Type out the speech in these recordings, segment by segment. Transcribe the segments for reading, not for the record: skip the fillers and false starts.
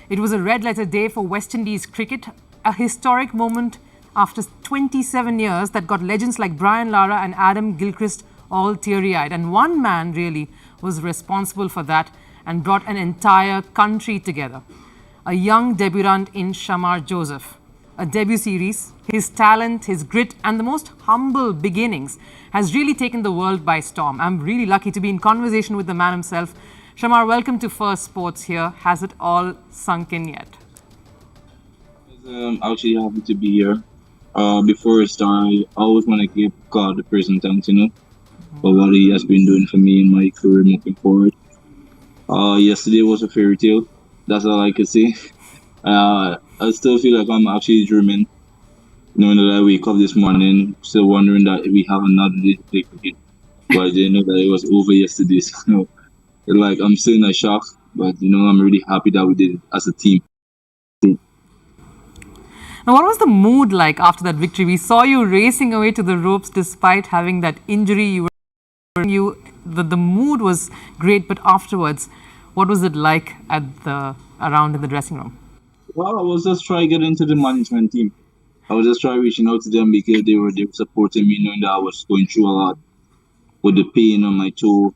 It was a red-letter day for West Indies cricket, a historic moment after 27 years that got legends like Brian Lara and Adam Gilchrist all teary-eyed. And one man really was responsible for that and brought an entire country together. A young debutant in Shamar Joseph. A debut series, his talent, his grit and the most humble beginnings has really taken the world by storm. I'm really lucky to be in conversation with the man himself. Shamar, welcome to Firstpost here. Has it all sunk in yet? I'm actually happy to be here. Before I start, I always want to give God the praise and thanks, for what He has been doing for me in my career moving forward. Yesterday was a fairy tale. That's all I could say. I still feel like I'm actually dreaming, knowing that I wake up this morning, still wondering that we have another day to play cricket. But I didn't know that it was over yesterday. So, like, I'm still in a shock, but I'm really happy that we did it as a team. Now, what was the mood like after that victory? We saw you racing away to the ropes despite having that injury. The mood was great, but afterwards, what was it like around in the dressing room? Well, I was just trying to get into the management team. I was just trying reaching out to them because they were supporting me, knowing that I was going through a lot with the pain on my toe.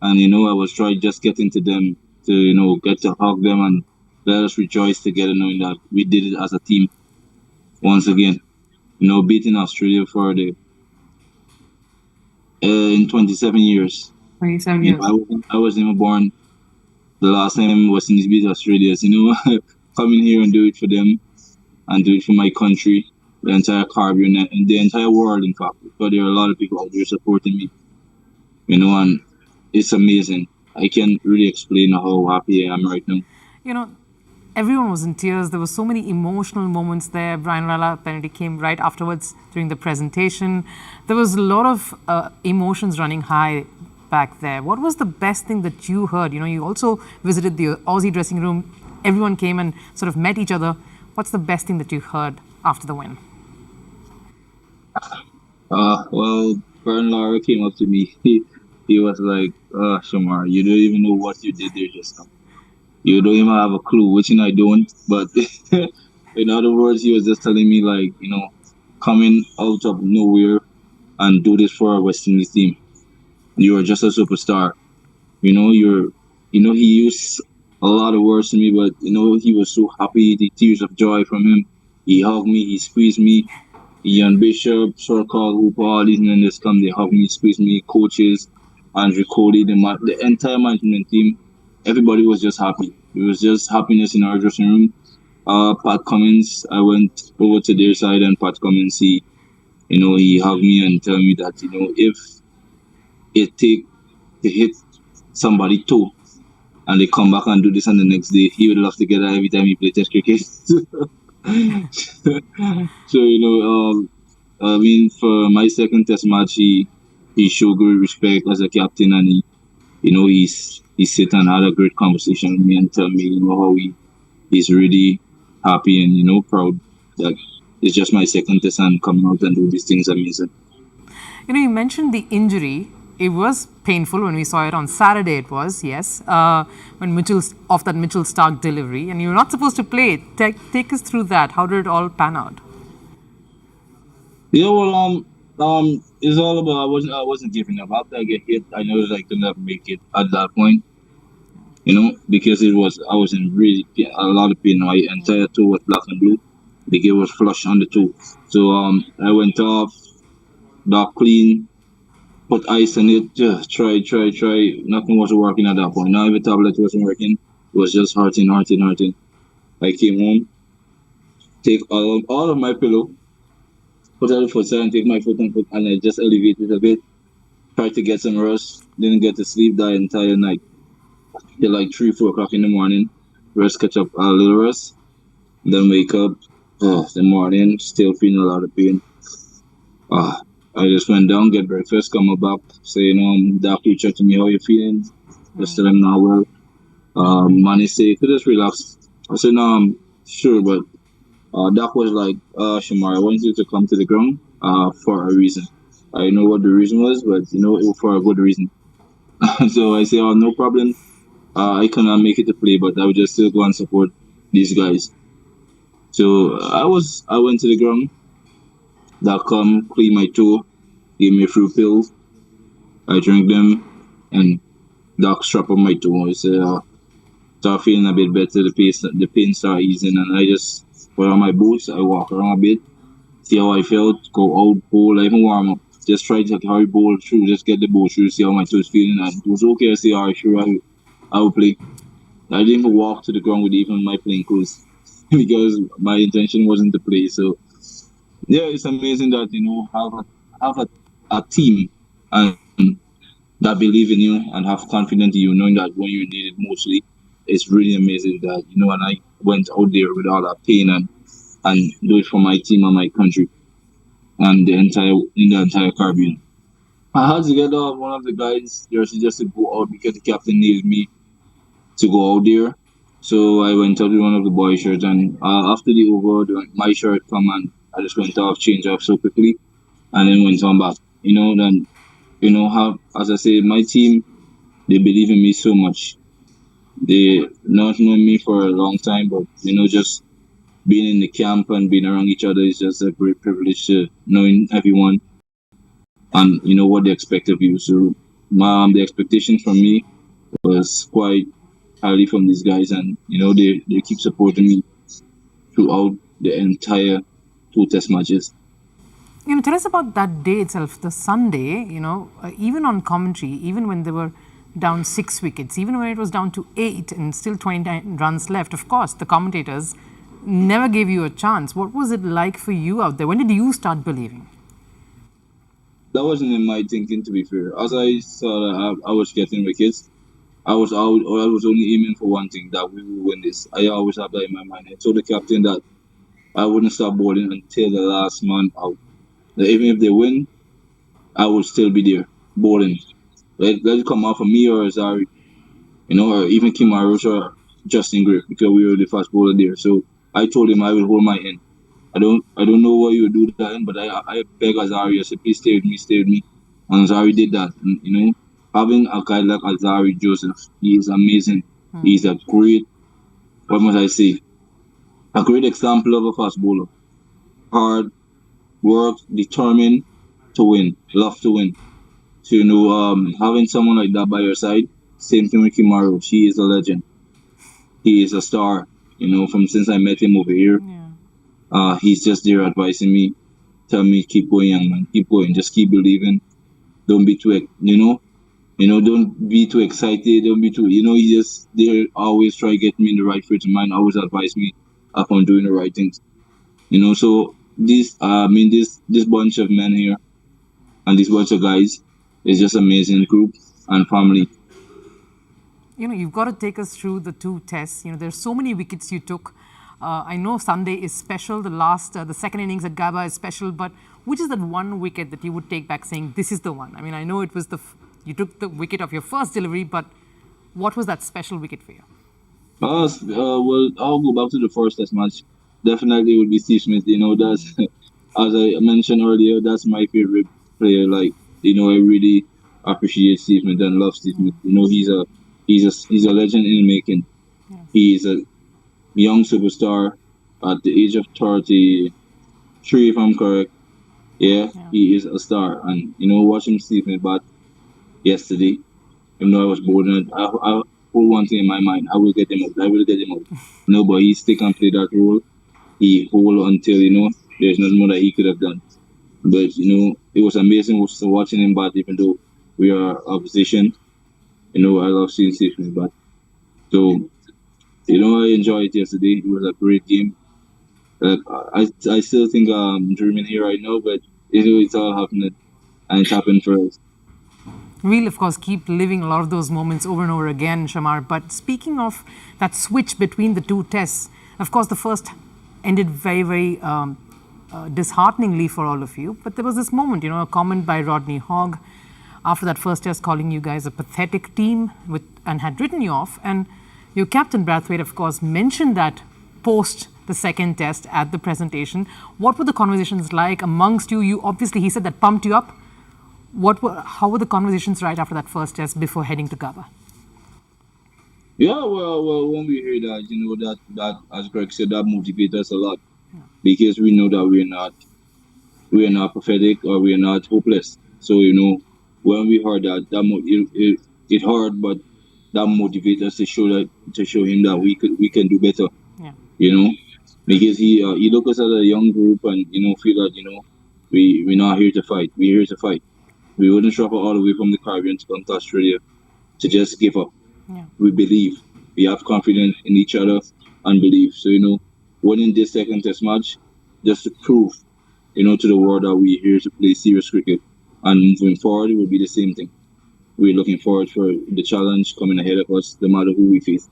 And, I was trying just getting to them to, get to hug them and let us rejoice together, knowing that we did it as a team once again. Beating Australia for in 27 years. 27 years. I wasn't even born the last time West Indies beat Australia. Coming here and do it for them and do it for my country, the entire Caribbean and the entire world, in fact, because there are a lot of people out there supporting me, and it's amazing. I can't really explain how happy I am right now. Everyone was in tears. There were so many emotional moments there. Brian Lara penalty came right afterwards during the presentation. There was a lot of emotions running high back there. What was the best thing that you heard? You also visited the Aussie dressing room. Everyone came and sort of met each other. What's the best thing that you heard after the win? Well, Brian Lara came up to me. He was like, Shamar, you don't even know what you did there just now. You don't even have a clue, which I don't. But in other words, he was just telling me, like, coming out of nowhere and do this for our West Indies team. You are just a superstar. He used a lot of words to me, but he was so happy, the tears of joy from him. He hugged me, he squeezed me. Ian Bishop, Sorkal, Hooper, all these men just come, they hug me, squeeze me, coaches, Andrew Cody, the entire management team. Everybody was just happy. It was just happiness in our dressing room. Pat Cummins, I went over to their side, and Pat Cummins, he hugged me and told me that, if it take to hit somebody toe, and they come back and do this on the next day, he would love to get that every time he play test cricket. So, for my second test match, he showed great respect as a captain, and he sit and had a great conversation with me and tell me, how he's really happy and, proud that it's just my second test and coming out and do these things amazing. You mentioned the injury. It was painful when we saw it on Saturday. It was, yes, when Mitchell Starc delivery, and you were not supposed to play. Take us through that. How did it all pan out? Yeah, well, it's all about I wasn't giving up. After I get hit, I know that I could never make it at that point. Because I was in really a lot of pain. My entire toe was black and blue. The game was flush on the toe. So I went off, dark clean. Put ice in it, just try. Nothing was working at that point. Now every tablet wasn't working. It was just hurting. I came home, take all of my pillow, put it on the foot side and take my foot and I just elevated a bit. Tried to get some rest. Didn't get to sleep that entire night. Till like 3-4 o'clock in the morning. Rest, catch up a little rest. Then wake up. The morning, still feeling a lot of pain. I just went down, get breakfast, come back, say, Doc reached out to me, how you feeling? Just tell him now, well, Manny say, could just relax. I said, no, I'm sure, but Doc was like, Shamar, I want you to come to the ground for a reason. I know what the reason was, but it was for a good reason. So I say, no problem. I cannot make it to play, but I would just still go and support these guys. So I went to the ground. That come clean my toe, gave me a few pills. I drank them, and doc strap on my toe. I said, start feeling a bit better. The pain start easing, and I just put on my boots. I walk around a bit, see how I felt. Go out, bowl, even warm up. Just try to hurry bowl through. Just get the bowl through. See how my toes feeling. And it was okay. I say, alright, sure, I will play. I didn't even walk to the ground with even my playing clothes because my intention wasn't to play. So yeah, it's amazing that have a team and that believe in you and have confidence in you, knowing that when you need it mostly, it's really amazing that and I went out there with all that pain and do it for my team and my country and the entire Caribbean. I had to get one of the guys jersey just to go out because the captain needed me to go out there. So I went out with one of the boy shirts, and after the over, my shirt come and I just went off, changed off so quickly, and then went on back. Then how as I say, my team they believe in me so much. They not known me for a long time, but just being in the camp and being around each other is just a great privilege to knowing everyone and what they expect of you. So the expectations from me was quite highly from these guys, and they keep supporting me throughout the entire two test matches. Tell us about that day itself, the Sunday, even on commentary, even when they were down 6 wickets, even when it was down to 8 and still 29 runs left, of course, the commentators never gave you a chance. What was it like for you out there? When did you start believing? That wasn't in my thinking, to be fair. As I saw that I was getting wickets, I was out, or I was only aiming for one thing, that we will win this. I always have that in my mind. I told the captain that I wouldn't stop bowling until the last man out. That even if they win, I would still be there bowling. Let it come out for me or Azari, or even Kim Arosh or Justin Gray, because we were the fast bowler there. So I told him I will hold my end. I don't know what you would do that, but I beg Azari. I said, please stay with me. And Azari did that. And, having a guy like Shamar Joseph, he is amazing. He's a great, what must I say, a great example of a fast bowler. Hard, work, determined to win, love to win. So having someone like that by your side, same thing with Kimaro. She is a legend. He is a star. From since I met him over here, he's just there advising me, tell me keep going, young man, keep going, just keep believing. Don't be too, don't be too excited. Don't be too, he just there always try to get me in the right frame of mind. Always advise me upon doing the right things. So this bunch of men here and this bunch of guys is just amazing group and family. You've got to take us through the two tests. There's so many wickets you took. I know Sunday is special. The second innings at Gabba is special. But which is that one wicket that you would take back saying, this is the one? I mean, I know it was you took the wicket of your first delivery, but what was that special wicket for you? Well, I'll go back to the first test match. Definitely it would be Steve Smith. That's as I mentioned earlier, that's my favorite player. Like, I really appreciate Steve Smith and love Steve Smith. He's a legend in the making. Yeah. He's a young superstar at the age of 33, if I'm correct. Yeah, he is a star. And watching Steve Smith bat yesterday, even though I was bored, and I hold one thing in my mind: I will get him out. But he stick and play that role. He hold until there's nothing more that he could have done. But it was amazing watching him bat, even though we are opposition. I love seeing Steve Smith bat. So I enjoyed it yesterday. It was a great game. I still think I'm dreaming here right now, but it's all happening, and it's happened for us. We'll, of course, keep living a lot of those moments over and over again, Shamar. But speaking of that switch between the two tests, of course, the first ended very, very dishearteningly for all of you. But there was this moment, a comment by Rodney Hogg after that first test calling you guys a pathetic team and had written you off. And your captain, Brathwaite, of course, mentioned that post the second test at the presentation. What were the conversations like amongst you? Obviously, he said that pumped you up. How were the conversations right after that first test before heading to Gabba? Yeah, well, when we hear that, that as Greg said, that motivates us a lot because we know that we're not pathetic or we're not hopeless. So when we heard that, it hurt, but that motivates us to show him that we can do better. Yeah. You know, because he look us as a young group and feel that we're not here to fight. We're here to fight. We wouldn't travel all the way from the Caribbean to come to Australia to just give up. Yeah. We believe. We have confidence in each other and believe. So winning this second test match just to prove to the world that we're here to play serious cricket. And moving forward, it will be the same thing. We're looking forward for the challenge coming ahead of us, no matter who we face.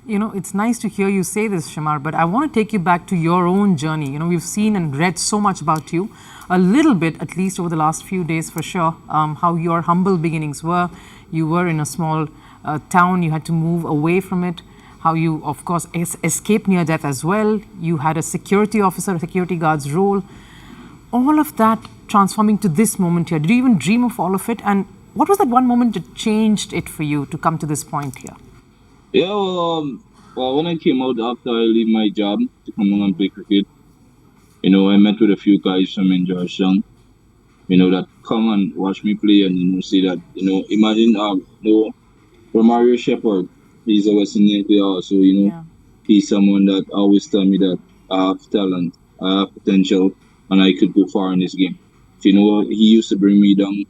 It's nice to hear you say this, Shamar, but I want to take you back to your own journey. We've seen and read so much about you, a little bit, at least over the last few days for sure, how your humble beginnings were. You were in a small town, you had to move away from it, how you, of course, escaped near death as well. You had a security officer, a security guard's role. All of that transforming to this moment here. Did you even dream of all of it? And what was that one moment that changed it for you to come to this point here? Yeah, well, when I came out after I leave my job to come on and play cricket, I met with a few guys from in Georgetown, that come and watch me play and say that imagine Romario Shepherd, he's a West Indian player also, Yeah. he's someone that always tell me that I have talent, I have potential, and I could go far in this game. So, he used to bring me down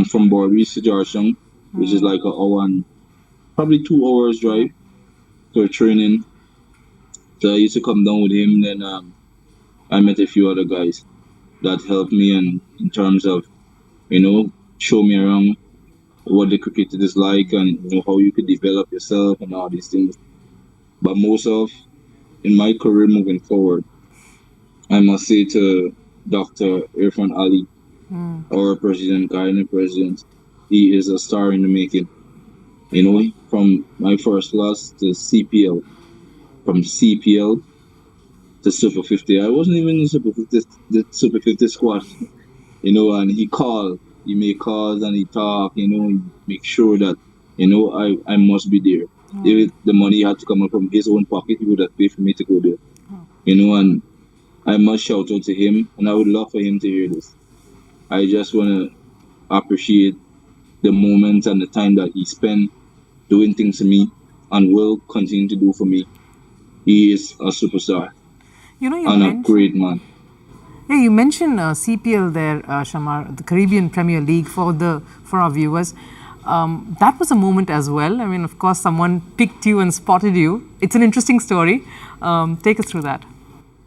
from Bordeaux to Georgetown, which is like an hour and probably 2 hours drive to training. So I used to come down with him. Then I met a few other guys that helped me in terms of show me around what the cricket is like and how you could develop yourself and all these things. But most of in my career moving forward, I must say to Dr. Irfan Ali, our president, Guyana president, he is a star in the making. From my first class to CPL, from CPL to Super 50. I wasn't even in the Super 50 squad, and he make calls and he talk, he make sure that, I must be there. If the money had to come up from his own pocket, he would have paid for me to go there. And I must shout out to him, and I would love for him to hear this. I just want to appreciate the moments and the time that he spent doing things for me and will continue to do for me. He is a superstar You and a great man. Yeah, you mentioned CPL there, Shamar, the Caribbean Premier League for our viewers. That was a moment as well. I mean, of course, someone picked you and spotted you. It's an interesting story. Take us through that.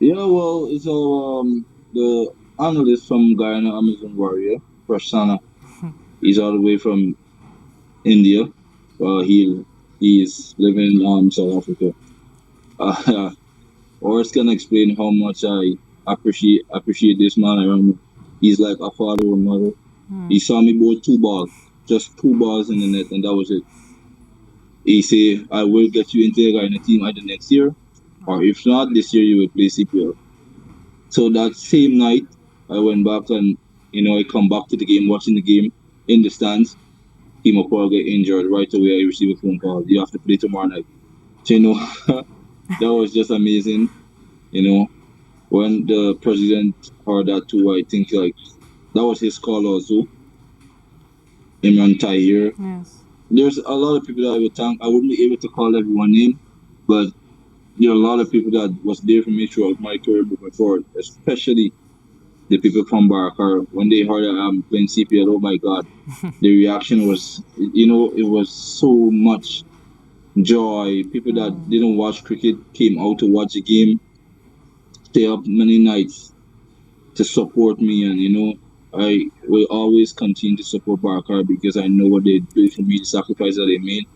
Yeah, well, so the analyst from Guyana Amazon Warrior, Prasanna, he's all the way from India. He is living in South Africa. Oris can explain how much I appreciate this man around me. He's like a father or mother. He saw me bowl 2 balls, just 2 balls in the net, and that was it. He say, "I will get you into the Guyana team either next year, or if not, this year you will play CPL." So that same night, I went back and I come back to the game, watching the game in the stands. Team Paul get injured right away. I receive a phone call. You have to play tomorrow night. So, that was just amazing. When the president heard that too, I think like that was his call also. Imran Tahir. Yes. There's a lot of people that I would thank. I wouldn't be able to call everyone name, but there are a lot of people that was there for me throughout my career moving forward, especially the people from Barakar. When they heard that I'm playing CPL, oh my God, the reaction was, it was so much joy. People that didn't watch cricket came out to watch the game, stay up many nights to support me, and I will always continue to support Barakar because I know what they do for me, the sacrifice that they made.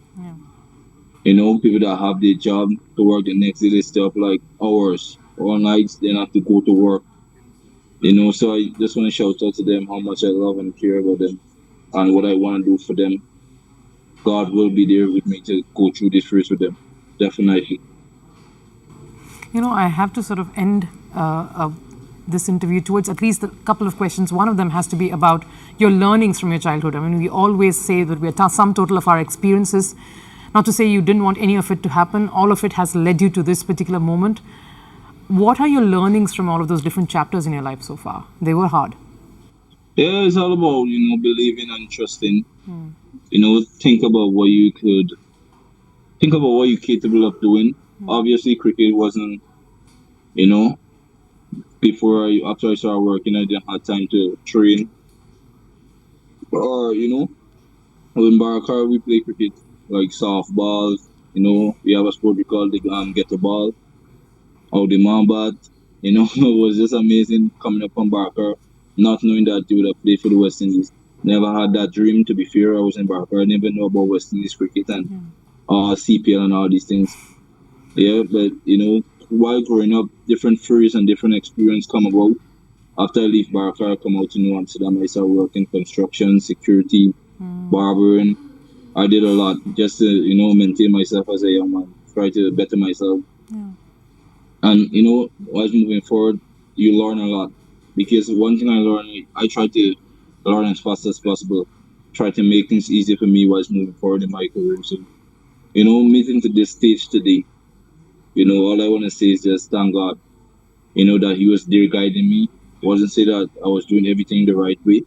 People that have their job to work the next day, they stay up like hours, all nights, then have to go to work. So I just want to shout out to them how much I love and care about them and what I want to do for them. God will be there with me to go through this race with them, definitely. I have to sort of end this interview towards at least a couple of questions. One of them has to be about your learnings from your childhood. I mean, we always say that we are sum total of our experiences. Not to say you didn't want any of it to happen, all of it has led you to this particular moment. What are your learnings from all of those different chapters in your life so far? They were hard. Yeah, it's all about, believing and trusting. Think about what you're capable of doing. Obviously, cricket wasn't, you know, after I started working, I didn't have time to train. Or, in Barakar, we play cricket, like softball. We have a sport we call the get the ball, or the man bat. It was just amazing coming up from Barakar, not knowing that you would have played for the West Indies. Never had that dream, to be fair. I was in Barakar, I never know about West Indies cricket and CPL and all these things. Yeah, but while growing up, different fears and different experience come about. After I leave Barakar, I come out to New Amsterdam. I started working construction, security, barbering. I did a lot just to maintain myself as a young man, try to better myself. And as moving forward, you learn a lot, because one thing I learned, I try to learn as fast as possible, try to make things easier for me while moving forward in my career. So meeting to this stage today, all I want to say is just thank God, that He was there guiding me. Wasn't say that I was doing everything the right way,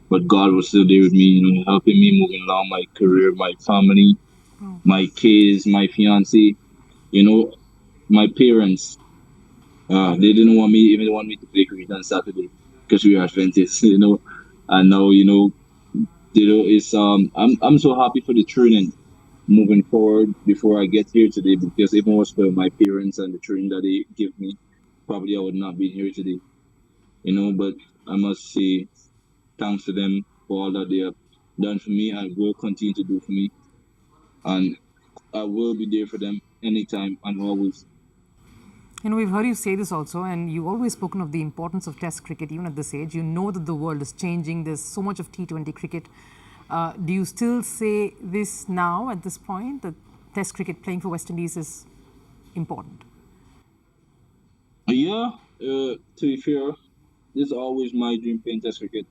but God was still there with me, helping me moving along my career, my family, my kids, my fiance, my parents. They didn't even want me to play cricket on Saturday because we are Adventists, and now, it's I'm so happy for the training moving forward before I get here today, because if it was for my parents and the training that they give me, probably I would not be here today, but I must say thanks to them for all that they have done for me and will continue to do for me. And I will be there for them anytime and always. We've heard you say this also, and you've always spoken of the importance of Test cricket, even at this age. You know that the world is changing. There's so much of T20 cricket. Do you still say this now at this point, that Test cricket playing for West Indies is important? Yeah, to be fair, this is always my dream, playing Test cricket.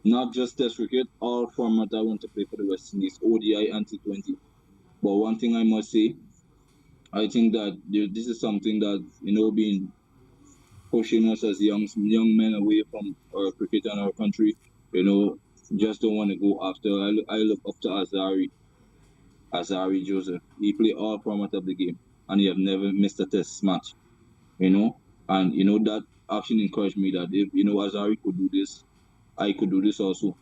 Not just Test cricket, all format I want to play for the West Indies, ODI and T20. But one thing I must say, I think that this is something that, being pushing us as young men away from our cricket and our country, just don't want to go after. I look up to Azari Joseph. He played all format of the game, and he have never missed a test match, and that action encouraged me that if, Azari could do this, I could do this also.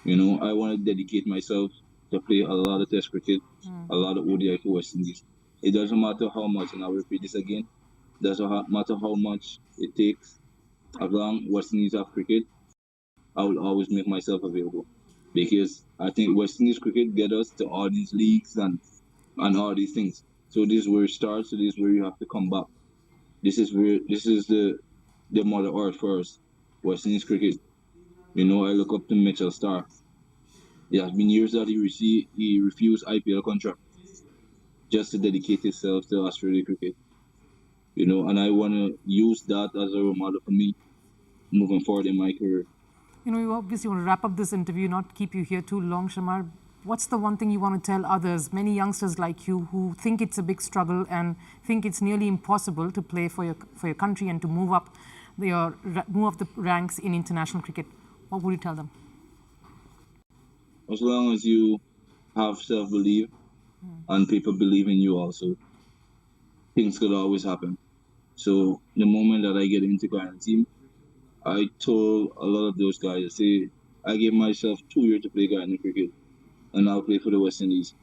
I want to dedicate myself to play a lot of test cricket, a lot of ODI for West Indies. It doesn't matter how much, and I will repeat this again, doesn't matter how much it takes. As long West Indies have cricket, I will always make myself available, because I think West Indies cricket get us to all these leagues and all these things. So this is where it starts. So this is where you have to come back. This is the mother earth for us, West Indies cricket. I look up to Mitchell Starr. It has been years that he refused IPL contract just to dedicate himself to Australia cricket. And I want to use that as a role model for me moving forward in my career. We obviously want to wrap up this interview, not keep you here too long, Shamar. What's the one thing you want to tell others, many youngsters like you, who think it's a big struggle and think it's nearly impossible to play for your country and to move up the ranks in international cricket? What would you tell them? As long as you have self-belief and people believe in you also, things could always happen. So the moment that I get into Ghana team, I told a lot of those guys, I gave myself 2 years to play Ghana cricket, and I'll play for the West Indies.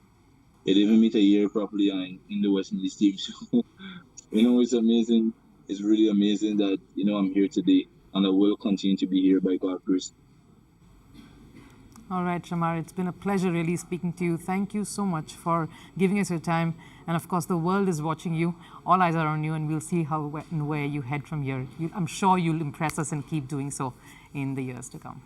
It didn't meet a year properly in the West Indies team. So, it's amazing. It's really amazing that, I'm here today, and I will continue to be here by God's grace. All right, Shamar, it's been a pleasure really speaking to you. Thank you so much for giving us your time. And of course, the world is watching you. All eyes are on you, and we'll see where you head from here. I'm sure you'll impress us and keep doing so in the years to come.